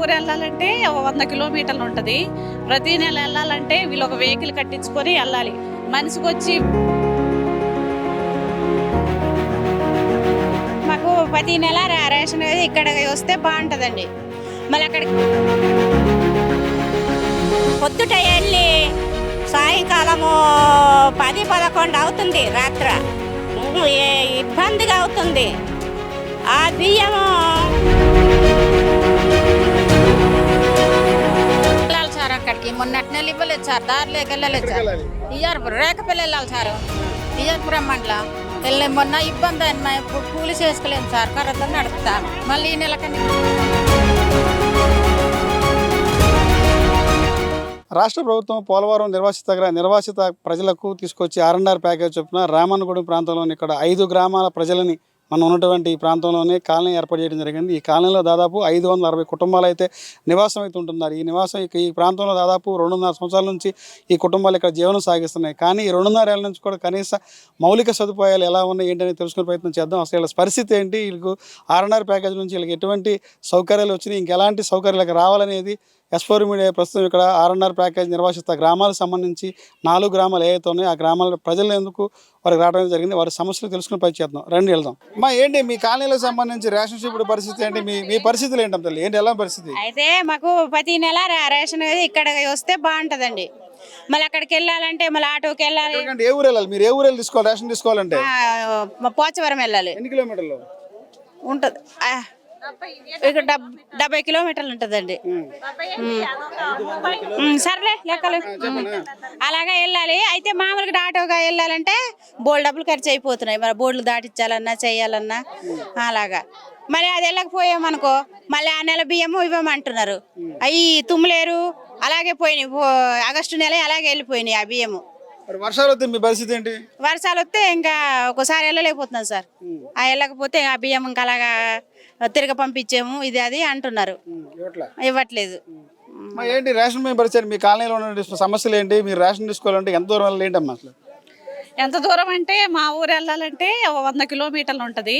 ఊరు వెళ్ళాలంటే 100 కిలోమీటర్లు ఉంటుంది. ప్రతి నెల వెళ్ళాలంటే వీళ్ళు ఒక వెహికల్ కట్టించుకొని వెళ్ళాలి. మనిషికి వచ్చి మాకు ప్రతి నెల రేషన్ అనేది ఇక్కడ వస్తే బాగుంటుందండి. మళ్ళీ అక్కడికి పొద్దుట వెళ్ళి సాయంకాలము 10-11 అవుతుంది రాత్రి. ఇబ్బందిగా అవుతుంది. ఆ బియ్యము వెళ్ళాలి సార్. అక్కడికి మొన్నటి నెల ఇవ్వలేదు సార్. దారిలోకి వెళ్ళలేదు సార్. ఇయ్యారు రేకపల్లి వెళ్ళాలి సార్. ఇయ్యాపురం మండలం వెళ్ళే మొన్న ఇబ్బంది అయింది. ఇప్పుడు కూలి చేసుకోలేము సార్. కరెక్ట్గా నడుపుతాం. మళ్ళీ ఈ నెలకని రాష్ట్ర ప్రభుత్వం పోలవరం నిర్వాసిత ప్రజలకు తీసుకొచ్చి R&R ప్యాకేజ్ చొప్పున రామన్నగూడెం ప్రాంతంలోని ఇక్కడ 5 గ్రామాల ప్రజలని మనం ఉన్నటువంటి ఈ ప్రాంతంలోనే కాలనీ ఏర్పాటు చేయడం జరిగింది. ఈ కాలనీలో దాదాపు 560 కుటుంబాలు అయితే నివాసం అయితే ఉంటున్నారు. ఈ ప్రాంతంలో దాదాపు 2.5 సంవత్సరాల నుంచి ఈ కుటుంబాలు ఇక్కడ జీవనం సాగిస్తున్నాయి. కానీ ఈ 2.5 ఏళ్ళ నుంచి కూడా కనీస మౌలిక సదుపాయాలు ఎలా ఉన్నాయి ఏంటని తెలుసుకునే ప్రయత్నం చేద్దాం. అసలు వీళ్ళ పరిస్థితి ఏంటి, వీళ్ళకు R&R ప్యాకేజ్ నుంచి వీళ్ళకి ఎటువంటి సౌకర్యాలు వచ్చినాయి, ఇంకెలాంటి సౌకర్యాలకు రావాలనేది S4 మీడియా ప్రస్తుతం ఇక్కడ R&R ప్యాకేజ్ నిర్వాసిత గ్రామాలకు సంబంధించి 4 గ్రామాలు ఏవైతే ఉన్నాయో ఆ గ్రామాల ప్రజలు ఎందుకు వారికి రావడం జరిగింది, వారి సమస్యలు తెలుసుకుని పై చేద్దాం. రండి వెళ్దాం. అమ్మా, ఏంటి మీ కాలనీలకు సంబంధించి రేషన్ షిప్ పరిస్థితి ఏంటి, మీ పరిస్థితులు ఏంటి తల్లి, ఏంటి ఎలా పరిస్థితి? అయితే మాకు ప్రతి నెల రేషన్ అనేది ఇక్కడ వస్తే బాగుంటుందండి. మళ్ళీ అక్కడికి వెళ్ళాలంటే మళ్ళీ ఆటోకి వెళ్ళాలి. ఏ ఊరు వెళ్ళాలి మీరు? ఏ ఊరు వెళ్ళి తీసుకోవాలి రేషన్ తీసుకోవాలంటే? పోచవరం వెళ్ళాలి. ఎన్ని కిలోమీటర్లు ఉంటుంది? ఇక్కడ 70 కిలోమీటర్లు ఉంటుందండి. సర్లే లెక్కలు అలాగే వెళ్ళాలి. అయితే మామూలుగా ఆటోగా వెళ్ళాలంటే బోల్డ్ డబ్బులు ఖర్చు అయిపోతున్నాయి. మరి బోర్డులు దాటించాలన్నా చేయాలన్నా అలాగా. మరి అది వెళ్ళకపోయామనుకో మళ్ళీ ఆ నెల బియ్యము ఇవ్వమంటున్నారు. అవి తుమ్మలేరు అలాగే పోయినాయి. ఆగస్టు నెల అలాగే వెళ్ళిపోయినాయి ఆ బియ్యము. వర్షాలు వస్తే మీ పరిస్థితి ఏంటి? వర్షాలు వస్తే ఇంకా ఒకసారి వెళ్ళలేకపోతున్నాం సార్. ఆ వెళ్ళకపోతే ఆ బియ్యం ఇంకా అలాగా తిరగ పంపించాము ఇది అది అంటున్నారు. ఇవ్వట్లేదు. ఏంటి రేషన్ మేము పరిస్థితి? మీ కాలనీలో ఉన్న సమస్యలు ఏంటి? మీరు రేషన్ తీసుకోవాలంటే ఎంత దూరం వెళ్ళాలి ఏంటమ్మా? అసలు ఎంత దూరం అంటే మా ఊరు వెళ్ళాలంటే 100 కిలోమీటర్లు ఉంటుంది.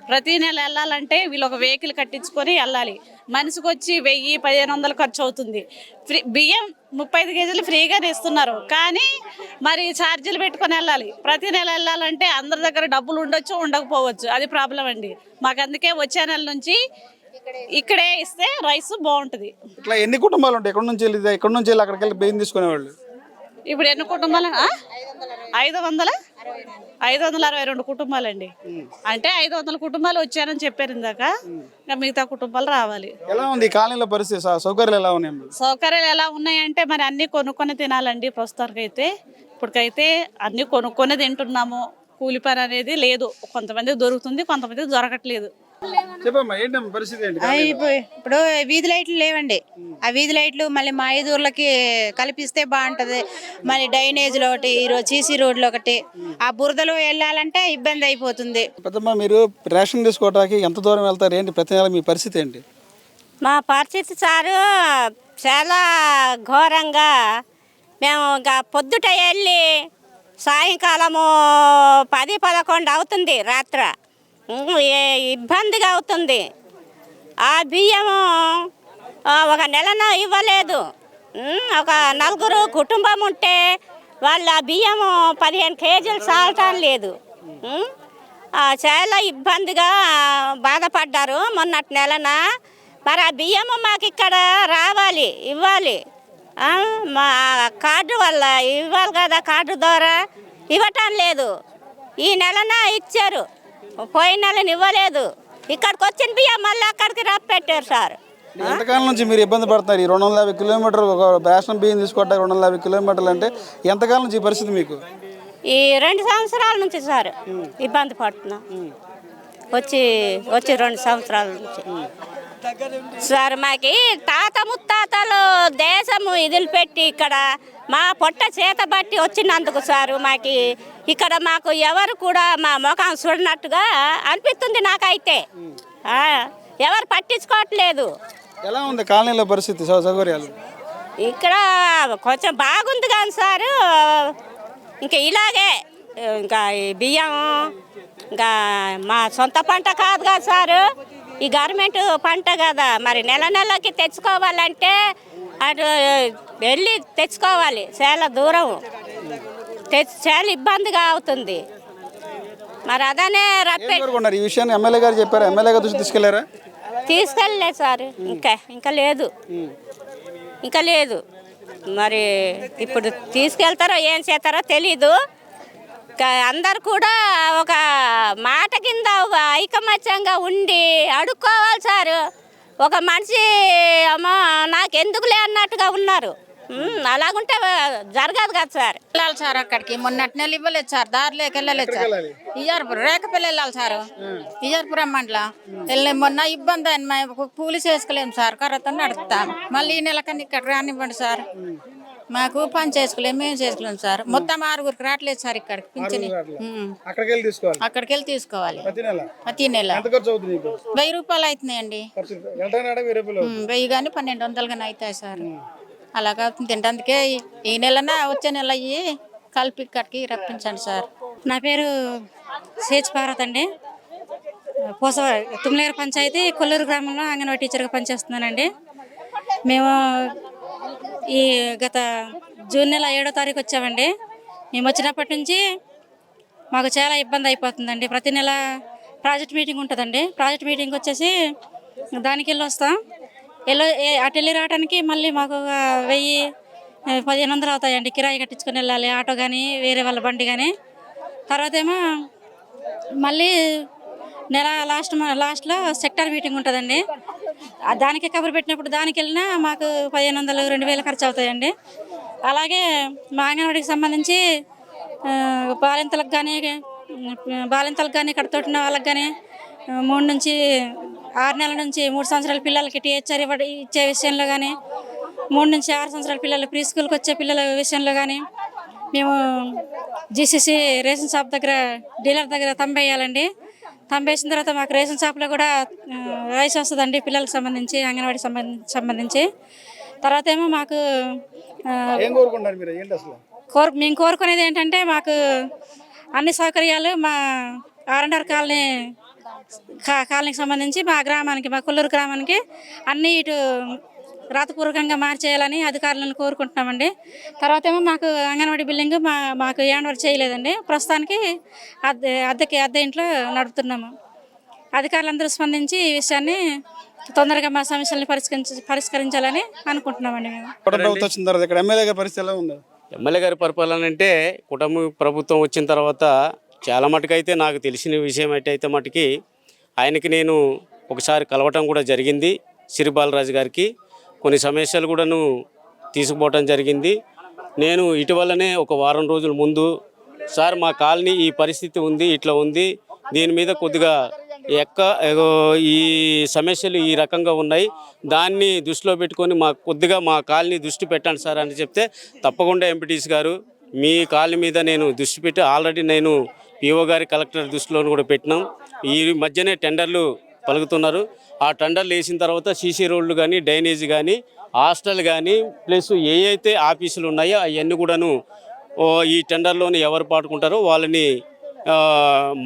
ప్రతి నెల వెళ్ళాలంటే వీళ్ళు ఒక వెహికల్ కట్టించుకొని వెళ్ళాలి. మనిషికి వచ్చి 1000-1500 ఖర్చు అవుతుంది. బియ్యం 35 కేజీలు ఫ్రీగానే ఇస్తున్నారు. కానీ మరి ఛార్జీలు పెట్టుకొని వెళ్ళాలి. ప్రతి నెల వెళ్ళాలంటే అందరి దగ్గర డబ్బులు ఉండొచ్చు ఉండకపోవచ్చు, అది ప్రాబ్లం అండి మాకు. అందుకే వచ్చే నెల నుంచి ఇక్కడే ఇస్తే రైస్ బాగుంటుంది. ఇట్లా ఎన్ని కుటుంబాలు ఉంటాయి? ఎక్కడి నుంచి వెళ్ళి అక్కడికి వెళ్ళి బియ్యం తీసుకునేవాళ్ళు? ఇప్పుడు ఎన్ని కుటుంబాలు? 562 కుటుంబాలండి. అంటే 500 కుటుంబాలు వచ్చారని చెప్పారు ఇందాక. ఇంకా మిగతా కుటుంబాలు రావాలి. ఎలా ఉంది కాలనీలో పరిస్థితి? సౌకర్యాలు ఎలా ఉన్నాయి? సౌకర్యాలు ఎలా ఉన్నాయంటే మరి అన్ని కొనుక్కొని తినాలండి. ప్రస్తుతానికైతే ఇప్పటికైతే అన్ని కొనుక్కొని తింటున్నాము. కూలి పని అనేది లేదు. కొంతమంది దొరుకుతుంది, కొంతమంది దొరకట్లేదు. చెప్పమ్మా, ఏంటమ్మా పరిస్థితి ఏంటి? ఇప్పుడు వీధి లైట్లు లేవండి. ఆ వీధి లైట్లు మళ్ళీ మా 5 ఊర్లకి కల్పిస్తే బాగుంటది. మళ్ళీ డ్రైనేజ్లు ఒకటి, ఈరోజు సీసీ రోడ్లు ఒకటి. ఆ బురదలు వెళ్ళాలంటే ఇబ్బంది అయిపోతుంది. పెద్దమ్మ, మీరు రేషన్ తీసుకోవడానికి ఎంత దూరం వెళ్తారు? ఏంటి ప్రతి నెల మీ పరిస్థితి ఏంటి? మా పరిస్థితి సారు చాలా ఘోరంగా. మేము ఇంకా పొద్దుట వెళ్ళి సాయంకాలము 10-11 అవుతుంది రాత్రి. ఇబ్బందిగా అవుతుంది. ఆ బియ్యము ఒక నెలన ఇవ్వలేదు. ఒక 4 కుటుంబం ఉంటే వాళ్ళు ఆ బియ్యము 15 కేజీలు చాలటం లేదు. చాలా ఇబ్బందిగా బాధపడ్డారు మొన్నటి నెలన. మరి ఆ బియ్యము మాకు ఇక్కడ రావాలి, ఇవ్వాలి. మా కార్డు వల్ల ఇవ్వాలి కదా, కార్డు ద్వారా ఇవ్వటం లేదు. ఈ నెలన ఇచ్చారు, పోయిన నెలను ఇవ్వలేదు. ఇక్కడికి వచ్చిన బియ్యం మళ్ళీ అక్కడికి పెట్టారు సార్. ఎంతకాలం నుంచి మీరు ఇబ్బంది పడుతున్నారు? ఈ 250 కిలోమీటర్లు ఒక రేషన్ బియ్యం తీసుకోవడానికి 250 కిలోమీటర్లు అంటే ఎంతకాలం నుంచి ఈ పరిస్థితి మీకు? ఈ 2 సంవత్సరాల నుంచి సార్ ఇబ్బంది పడుతున్నాం. వచ్చి 2 సంవత్సరాల నుంచి సార్. మాకి తాత ముత్తాతలు దేశము ఇదిలిపెట్టి ఇక్కడ మా పొట్ట చేత బట్టి వచ్చినందుకు సారు మాకి ఇక్కడ మాకు ఎవరు కూడా మా ముఖం చూడనట్టుగా అనిపిస్తుంది నాకైతే. ఎవరు పట్టించుకోవట్లేదు. ఎలా ఉంది కాలనీలో పరిస్థితి, సౌకర్యాలు? ఇక్కడ కొంచెం బాగుంది కానీ సారు ఇంకా ఇలాగే ఇంకా ఈ బియ్యం ఇంకా మా సొంత పంట కాదు కదా సారు. ఈ గవర్నమెంట్ పంట కదా మరి నెల నెలకి తెచ్చుకోవాలంటే అటు వెళ్ళి తెచ్చుకోవాలి, చాలా దూరం చాలా ఇబ్బందిగా అవుతుంది. మరి అదనే రప్పే కోరుకున్నారు ఈ విషయాన్ని ఎమ్మెల్యే గారు చెప్పారు, ఎమ్మెల్యే గారు దృష్టి తీసుకెళ్లారా? తీసుకెళ్ళలేదు సార్, ఇంకా లేదు మరి ఇప్పుడు తీసుకెళ్తారో ఏం చేస్తారో తెలీదు. అందరు కూడా ఒక మాట కింద ఒక ఐకమత్యంగా ఉండి అడుక్కోవాలి సార్. ఒక మనిషి అమ్మా నాకెందుకులే అన్నట్టుగా ఉన్నారు. అలాగుంటే జరగదు కదా సార్. వెళ్ళాలి సార్ అక్కడికి, మొన్నటి నెల ఇవ్వలేదు సార్, దారిలోకి వెళ్ళలేదు సార్. ఇయ్యార్పురం రేకపల్లి వెళ్ళాలి సార్, ఇయ్యార్పురం మండలం వెళ్ళి మొన్న ఇబ్బంది అని మేము పోలీసు వేసుకోలేము సార్, కర్రతో నడుపుతాం. మళ్ళీ ఈ నెల కన్నా ఇక్కడ రానివ్వండి సార్, మాకు పని చేసుకోలేము, మేము చేసుకోలేము సార్. మొత్తం 6గురికి రావట్లేదు సార్ ఇక్కడికి పింఛని. అక్కడికి వెళ్ళి తీసుకోవాలి ప్రతి నెల. 1000 రూపాయలు అవుతున్నాయండి, 1000 కానీ 1200 కానీ అవుతాయి సార్. అలాగా తింటే అందుకే ఈ నెలన వచ్చే నెల అయ్యి కలిపి ఇక్కడికి రప్పించండి సార్. నా పేరు సేచ్ భారత్ అండి. తుమ్లేరు పంచాయతీ కొల్లూరు గ్రామంలో అంగన్వాడీ టీచర్గా పనిచేస్తున్నానండి. మేము ఈ గత జూన్ నెల 7వ తారీఖు వచ్చామండి. మేము వచ్చినప్పటి నుంచి మాకు చాలా ఇబ్బంది అయిపోతుందండి. ప్రతి నెల ప్రాజెక్ట్ మీటింగ్ ఉంటుందండి. ప్రాజెక్ట్ మీటింగ్ వచ్చేసి దానికి వెళ్ళి వస్తాం. అటు వెళ్ళి రావడానికి మళ్ళీ మాకు 1000-1500 అవుతాయండి. కిరాయి కట్టించుకొని వెళ్ళాలి, ఆటో కానీ వేరే వాళ్ళ బండి కానీ. తర్వాత ఏమో మళ్ళీ నెల లాస్ట్లో సెక్టార్ మీటింగ్ ఉంటుందండి. దానికి కబురు పెట్టినప్పుడు దానికి వెళ్ళినా మాకు 1500-2000 ఖర్చు అవుతాయండి. అలాగే మా అంగన్వాడికి సంబంధించి బాలింతలకు కానీ కడుతోటిన వాళ్ళకి కానీ 3 నుంచి 6 నెలల నుంచి 3 సంవత్సరాల పిల్లలకి టీహెచ్ఆర్ ఇచ్చే విషయంలో కానీ, 3 నుంచి 6 సంవత్సరాల పిల్లలు ప్రీ స్కూల్కి వచ్చే పిల్లల విషయంలో కానీ మేము జీసీసీ రేషన్ షాప్ దగ్గర డీలర్ దగ్గర తంబేయాలండి. తంబేసిన తర్వాత మాకు రేషన్ షాప్లో కూడా రైస్ వస్తుందండి పిల్లలకు సంబంధించి, అంగన్వాడీ సంబంధించి. తర్వాత ఏమో మాకు మేము కోరుకునేది ఏంటంటే మాకు అన్ని సౌకర్యాలు మా R&R కాలనీకి సంబంధించి మా గ్రామానికి, మా కొల్లూరు గ్రామానికి అన్నీ ఇటు రాతపూర్వకంగా మార్చేయాలని అధికారులను కోరుకుంటున్నామండి. తర్వాత ఏమో మాకు అంగన్వాడీ బిల్డింగ్ మాకు హ్యాండ్ చేయలేదండి. ప్రస్తుతానికి అద్దె ఇంట్లో నడుపుతున్నాము. అధికారులందరూ స్పందించి ఈ విషయాన్ని తొందరగా మా సమస్యలను పరిష్కరించాలని అనుకుంటున్నామండి. మేము ఎమ్మెల్యే గారి పరిపాలన అంటే కుటుంబ ప్రభుత్వం వచ్చిన తర్వాత చాలా మటుకైతే నాకు తెలిసిన విషయం అయితే మటుకి ఆయనకి నేను ఒకసారి కలవటం కూడా జరిగింది. సిరి బాలరాజు గారికి కొన్ని సమస్యలు కూడాను తీసుకుపోవటం జరిగింది. నేను ఇటీవలనే ఒక వారం రోజుల ముందు సార్ మా కాలనీ ఈ పరిస్థితి ఉంది, ఇట్లా ఉంది, దీని మీద కొద్దిగా ఈ సమస్యలు ఈ రకంగా ఉన్నాయి, దాన్ని దృష్టిలో పెట్టుకొని కొద్దిగా మా కాలనీ దృష్టి పెట్టండి సార్ అని చెప్తే తప్పకుండా ఎంపీటీసీ గారు మీ కాలనీ మీద నేను దృష్టి పెట్టి ఆల్రెడీ నేను పిఓ గారి కలెక్టర్ దృష్టిలో కూడా పెట్టినాం. ఈ మధ్యనే టెండర్లు పలుకుతున్నారు. ఆ టెండర్లు వేసిన తర్వాత సీసీ రోడ్లు కానీ, డ్రైనేజ్ కానీ, హాస్టల్ కానీ, ప్లస్ ఏ అయితే ఆఫీసులు ఉన్నాయో అవన్నీ కూడాను ఈ టెండర్లోని ఎవరు పాడుకుంటారో వాళ్ళని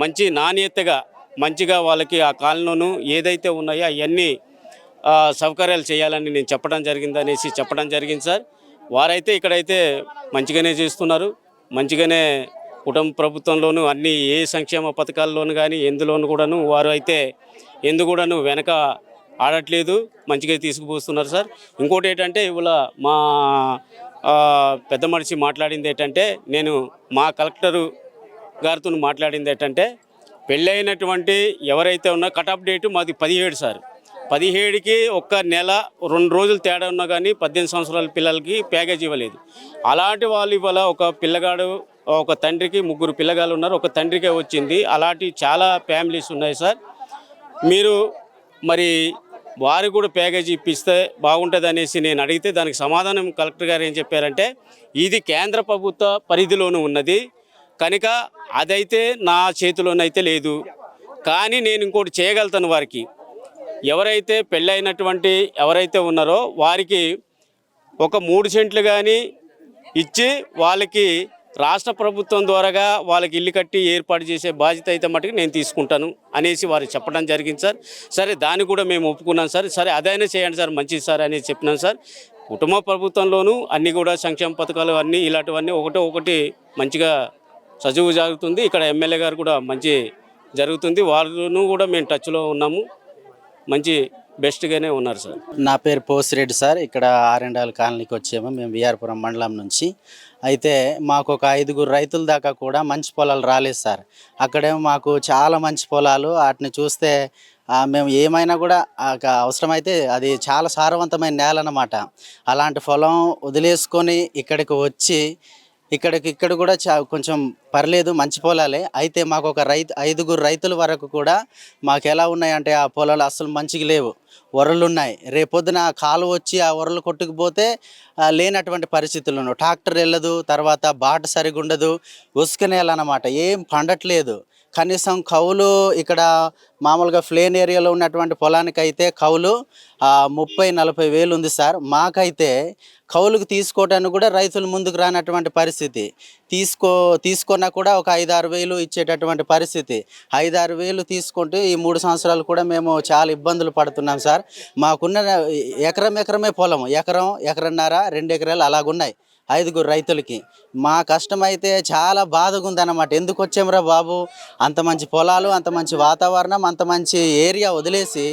మంచి నాణ్యతగా మంచిగా వాళ్ళకి ఆ కాలంలోనూ ఏదైతే ఉన్నాయో అవన్నీ సౌకర్యాలు చేయాలని నేను చెప్పడం జరిగింది సార్. వారైతే ఇక్కడైతే మంచిగానే చేస్తున్నారు. మంచిగానే కుటుంబ ప్రభుత్వంలోనూ అన్ని ఏ సంక్షేమ పథకాల్లోనూ కానీ ఎందులోనూ కూడాను వారు అయితే కూడాను వెనక ఆడట్లేదు, మంచిగా తీసుకుపోతున్నారు సార్. ఇంకోటి ఏంటంటే ఇవాళ మా పెద్ద మనిషి మాట్లాడింది ఏంటంటే, నేను మా కలెక్టరు గారితో మాట్లాడింది ఏంటంటే, పెళ్ళైనటువంటి ఎవరైతే ఉన్నా కట్ ఆఫ్ డేటు మాది 17 సార్. 17కి ఒక్క నెల 2 రోజులు తేడా ఉన్నా కానీ 18 సంవత్సరాల పిల్లలకి ప్యాకేజ్ ఇవ్వలేదు. అలాంటి వాళ్ళు ఇవాళ ఒక పిల్లగాడు, ఒక తండ్రికి 3 పిల్లగాళ్ళు ఉన్నారు, ఒక తండ్రికే వచ్చింది. అలాంటి చాలా ఫ్యామిలీస్ ఉన్నాయి సార్. మీరు మరి వారికి కూడా ప్యాకేజీ ఇప్పిస్తే బాగుంటుంది అనేసి నేను అడిగితే దానికి సమాధానం కలెక్టర్ గారు ఏం చెప్పారంటే, ఇది కేంద్ర ప్రభుత్వ పరిధిలోనూ ఉన్నది కనుక అదైతే నా చేతిలోనైతే లేదు, కానీ నేను ఇంకోటి చేయగలుగుతాను. వారికి ఎవరైతే పెళ్ళైనటువంటి ఎవరైతే ఉన్నారో వారికి ఒక 3 సెంట్లు కానీ ఇచ్చి వాళ్ళకి రాష్ట్ర ప్రభుత్వం ద్వారాగా వాళ్ళకి ఇల్లు కట్టి ఏర్పాటు చేసే బాధ్యత అయితే మటుకు నేను తీసుకుంటాను అనేసి వారు చెప్పడం జరిగింది సార్. సరే దాన్ని కూడా మేము ఒప్పుకున్నాం సార్. సరే అదైనా చేయండి సార్, మంచిది సార్ అని చెప్పినాం సార్. కుటుంబ ప్రభుత్వంలోనూ అన్నీ కూడా సంక్షేమ పథకాలు అన్నీ ఇలాంటివన్నీ ఒకటి మంచిగా సజీవు జరుగుతుంది. ఇక్కడ ఎమ్మెల్యే గారు కూడా మంచి జరుగుతుంది. వాళ్ళను కూడా మేము టచ్లో ఉన్నాము, మంచి బెస్ట్గానే ఉన్నారు సార్. నా పేరు పోసిరెడ్డి సార్. ఇక్కడ ఆరెండాల కాలనీకి వచ్చాము మేము విఆర్పురం మండలం నుంచి. అయితే మాకు ఒక 5 రైతుల దాకా కూడా మంచి పొలాలు రాలేదు సార్. అక్కడేమో మాకు చాలా మంచి పొలాలు, వాటిని చూస్తే మేము ఏమైనా కూడా అవసరమైతే అది చాలా సారవంతమైన నేల అన్నమాట. అలాంటి పొలం వదిలేసుకొని ఇక్కడికి వచ్చి ఇక్కడ కూడా కొంచెం పర్లేదు మంచి పొలాలే. అయితే మాకు ఒక 5 రైతుల వరకు కూడా మాకు ఎలా ఉన్నాయంటే ఆ పొలాలు అసలు మంచిగా లేవు, వరలు ఉన్నాయి. రేపొద్దున కాలు వచ్చి ఆ వరలు కొట్టుకుపోతే లేనటువంటి పరిస్థితులు ఉన్నాయి. ట్రాక్టర్ వెళ్ళదు, తర్వాత బాట సరిగా ఉండదు, ఉసుక నేల అన్నమాట, ఏం పండట్లేదు. కనీసం కౌలు ఇక్కడ మామూలుగా ప్లేన్ ఏరియాలో ఉన్నటువంటి పొలానికైతే కౌలు 30-40 వేలు ఉంది సార్. మాకైతే కౌలుకు తీసుకోవడానికి కూడా రైతులు ముందుకు రానటువంటి పరిస్థితి. తీసుకున్నా కూడా ఒక 5-6 వేలు ఇచ్చేటటువంటి పరిస్థితి. 5-6 వేలు తీసుకుంటే ఈ 3 సంవత్సరాలు కూడా మేము చాలా ఇబ్బందులు పడుతున్నాం సార్. మాకున్న ఎకరమే పొలం, ఎకరన్నర 2 ఎకరాలు అలాగున్నాయి 5 రైతులకి. మా కష్టం అయితే చాలా బాధగా ఉందన్నమాట. ఎందుకు వచ్చాంరా బాబు, అంత మంచి పొలాలు, అంత మంచి వాతావరణం, అంత మంచి ఏరియా వదిలేసి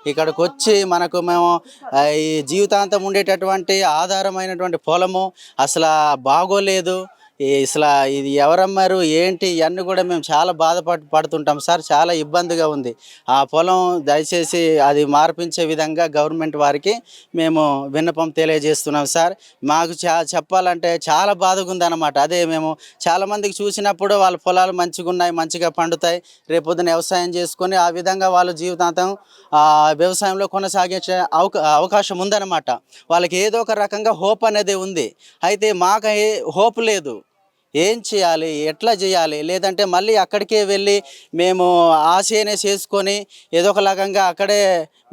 ఇక్కడికి వచ్చి మేము ఈ జీవితాంతం ఉండేటటువంటి ఆధారమైనటువంటి పొలము అసలు బాగోలేదు. అసలు ఇది ఎవరమ్మారు ఏంటి ఇవన్నీ కూడా మేము చాలా పడుతుంటాం సార్. చాలా ఇబ్బందిగా ఉంది. ఆ పొలం దయచేసి అది మార్పించే విధంగా గవర్నమెంట్ వారికి మేము విన్నపం తెలియజేస్తున్నాం సార్. మాకు చెప్పాలంటే చాలా బాధగా ఉందన్నమాట. అదే మేము చాలామందికి చూసినప్పుడు వాళ్ళ పొలాలు మంచిగా ఉన్నాయి, మంచిగా పండుతాయి, రేపొద్దున వ్యవసాయం చేసుకొని ఆ విధంగా వాళ్ళ జీవితాంతం వ్యవసాయంలో కొనసాగించే అవకాశం ఉందన్నమాట. వాళ్ళకి ఏదో ఒక రకంగా హోప్ అనేది ఉంది. అయితే మాకు హోప్ లేదు. ఏం చేయాలి, ఎట్లా చేయాలి, లేదంటే మళ్ళీ అక్కడికే వెళ్ళి మేము ఆశయనే చేసుకొని ఏదో ఒక రకంగా అక్కడే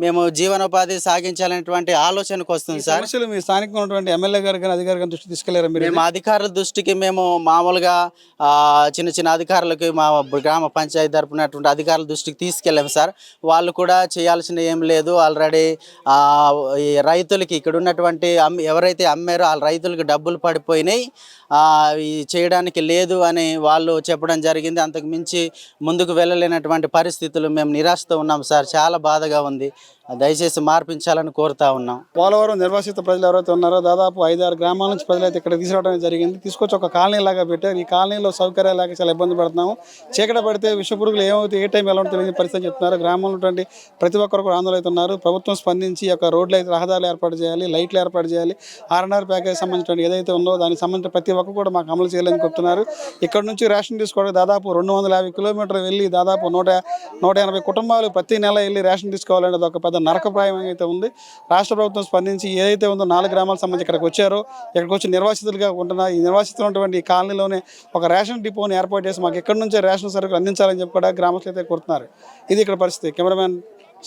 మేము జీవనోపాధి సాగించాలనేటువంటి ఆలోచనకు వస్తుంది సార్. సమస్యలు మీ స్థానికంగా ఉన్నటువంటి ఎమ్మెల్యే గారు కానీ అధికారి గారి దృష్టి తీసుకెళ్లారు మీరు? మేము అధికారుల దృష్టికి మేము మామూలుగా చిన్న అధికారులకి మా గ్రామ పంచాయతీ తరపునటువంటి అధికారుల దృష్టికి తీసుకెళ్ళాము సార్. వాళ్ళు కూడా చేయాల్సిన ఏం లేదు. ఆల్రెడీ ఈ రైతులకి ఇక్కడ ఉన్నటువంటి ఎవరైతే అమ్మారో వాళ్ళ రైతులకి డబ్బులు పడిపోయినాయి, చేయడానికి లేదు అని వాళ్ళు చెప్పడం జరిగింది. అంతకు మించి ముందుకు వెళ్ళలేనటువంటి పరిస్థితులు, మేము నిరాశతో ఉన్నాం సార్. చాలా బాధగా ఉంది. దయచేసి మార్పించాలని కోరుతా ఉన్నాం. పోలవరం నిర్వాసిత ప్రజలు ఎవరైతే ఉన్నారో దాదాపు 5-6 గ్రామాల నుంచి ప్రజలైతే ఇక్కడ తీసుకురావడం జరిగింది. తీసుకొచ్చి ఒక కాలనీ లాగా పెట్టారు. ఈ కాలనీలో సౌకర్యాలు లేక చాలా ఇబ్బంది పడుతున్నాము. చీకట పడితే విషపురుగులు ఏమవుతాయి, ఏ టైం ఎలా ఉంటుంది పరిస్థితి చెప్తున్నారు. గ్రామంలో ఉన్నటువంటి ప్రతి ఒక్కరు కూడా ఆందోళన అవుతున్నారు. ప్రభుత్వం స్పందించి ఒక రోడ్లు అయితే రహదారులు ఏర్పాటు చేయాలి, లైట్లు ఏర్పాటు చేయాలి, ఆర్ఎన్ఆర్ ప్యాకేజ్ సంబంధించిన ఏదైతే ఉందో దానికి సంబంధించిన ప్రతి ఒక్కరు కూడా మాకు అమలు చేయాలని చెప్తున్నారు. ఇక్కడ నుంచి రేషన్ తీసుకోవడానికి దాదాపు 250 కిలోమీటర్లు వెళ్ళి దాదాపు 180 కుటుంబాలు ప్రతి నెల వెళ్ళి రేషన్ తీసుకోవాలనేది ఒక పెద్ద నరకప్రాయం అయితే ఉంది. రాష్ట్ర ప్రభుత్వం స్పందించి ఏదైతే ఉందో 4 గ్రామాలకు సంబంధించి ఇక్కడికి వచ్చారో, ఇక్కడికి వచ్చి నిర్వాసితులుగా ఉంటున్న ఈ నిర్వాసితులు ఉన్నటువంటి ఈ కాలనీలోనే ఒక రేషన్ డిపోని ఏర్పాటు చేసి మాకు ఎక్కడి నుంచే రేషన్ సరుకులు అందించాలని చెప్పి కూడా గ్రామస్తులు అయితే కోరుతున్నారు. ఇది ఇక్కడ పరిస్థితి. కెమెరామ్యాన్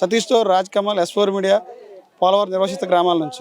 సతీష్తో రాజ్ కమల్, S4 మీడియా, పోలవరం నిర్వాసిత గ్రామాల నుంచి.